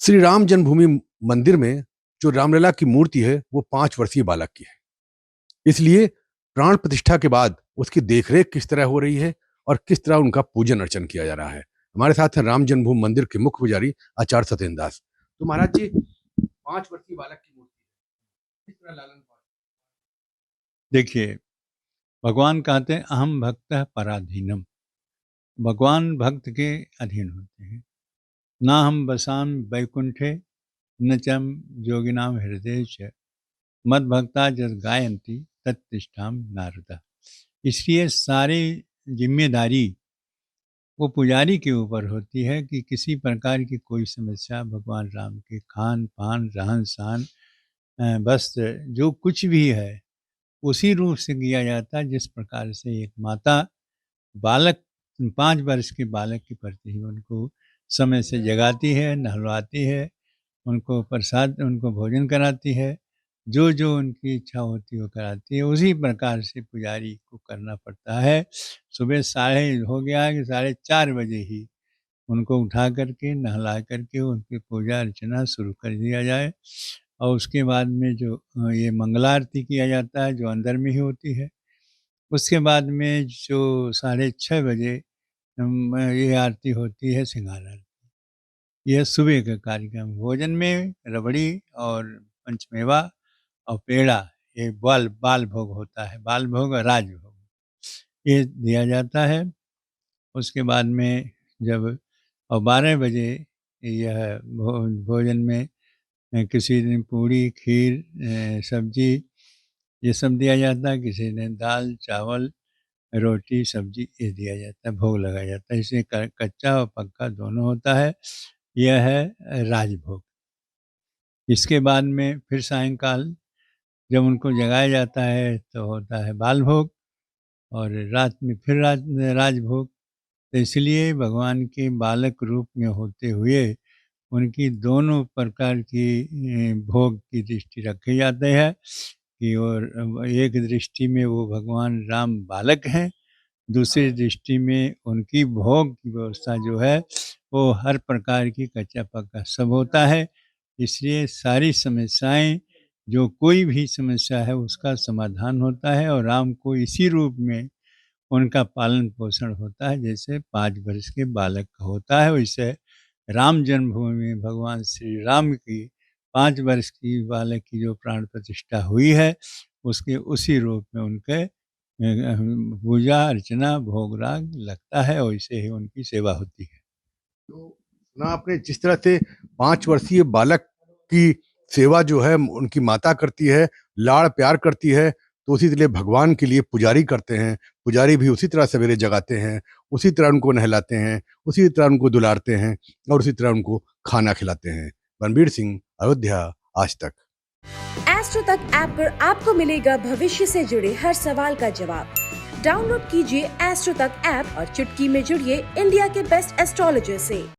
श्री राम जन्मभूमि मंदिर में जो रामलला की मूर्ति है वो 5 वर्षीय बालक की है। इसलिए प्राण प्रतिष्ठा के बाद उसकी देखरेख किस तरह हो रही है और किस तरह उनका पूजन अर्चन किया जा रहा है। हमारे साथ हैं राम जन्मभूमि मंदिर के मुख्य पुजारी आचार्य सत्येंद्र दास। तो महाराज जी, 5 वर्षीय बालक की मूर्ति किस तरह लालन पालन? देखिए, भगवान कहते हैं अहम भक्तः पराधीनम। भगवान भक्त के अधीन होते हैं। ना हम बसाम वैकुंठे न चम योगिनाम हृदय च मद भक्ता जस गायंती तत्तिष्ठाम नारदा। इसलिए सारी जिम्मेदारी वो पुजारी के ऊपर होती है कि किसी प्रकार की कोई समस्या भगवान राम के खान पान रहन सहन वस्त्र जो कुछ भी है उसी रूप से किया जाता है जिस प्रकार से एक माता बालक 5 वर्ष के बालक के प्रति ही उनको समय से जगाती है, नहलवाती है, उनको प्रसाद उनको भोजन कराती है, जो जो उनकी इच्छा होती है वो कराती है। उसी प्रकार से पुजारी को करना पड़ता है। सुबह साढ़े हो गया है कि 4:30 बजे ही उनको उठा करके नहला करके उनकी पूजा अर्चना शुरू कर दिया जाए और उसके बाद में जो ये मंगला आरती किया जाता है जो अंदर में ही होती है। उसके बाद में जो 6:30 बजे ये आरती होती है श्रृंगार आरती। यह सुबह का कार्यक्रम। भोजन में रबड़ी और पंचमेवा और पेड़ा ये बाल बाल भोग होता है। बाल भोग और राजभोग ये दिया जाता है। उसके बाद में जब 12 बजे यह भोजन में किसी दिन पूड़ी खीर सब्जी ये सब दिया जाता है, किसी दिन दाल चावल रोटी सब्जी ये दिया जाता है, भोग लगाया जाता है। इसे कच्चा और पक्का दोनों होता है। यह है राजभोग। इसके बाद में फिर सायंकाल जब उनको जगाया जाता है तो होता है बाल भोग और रात में फिर राजभोग। तो इसलिए भगवान के बालक रूप में होते हुए उनकी दोनों प्रकार की भोग की दृष्टि रखी जाती है कि और एक दृष्टि में वो भगवान राम बालक हैं, दूसरी दृष्टि में उनकी भोग की व्यवस्था जो है वो हर प्रकार की कच्चा पक्का सब होता है। इसलिए सारी समस्याएं जो कोई भी समस्या है उसका समाधान होता है और राम को इसी रूप में उनका पालन पोषण होता है जैसे 5 वर्ष के बालक का होता है। वैसे राम जन्मभूमि में भगवान श्री राम की 5 वर्ष की बालक की जो प्राण प्रतिष्ठा हुई है उसके उसी रूप में उनके पूजा अर्चना भोग राग लगता है और वैसे ही उनकी सेवा होती है। तो सुना आपने जिस तरह से 5 वर्षीय बालक की सेवा जो है उनकी माता करती है, लाड़ प्यार करती है, तो उसी तरह भगवान के लिए पुजारी करते हैं। पुजारी भी उसी तरह सवेरे जगाते हैं, उसी तरह उनको नहलाते हैं, उसी तरह उनको दुलारते हैं और उसी तरह उनको खाना खिलाते हैं। रणबीर सिंह, अयोध्या, आज तक। एस्ट्रो तक ऐप पर आपको मिलेगा भविष्य से जुड़े हर सवाल का जवाब। डाउनलोड कीजिए एस्ट्रो तक ऐप और चुटकी में जुड़िए इंडिया के बेस्ट एस्ट्रोलॉजर से।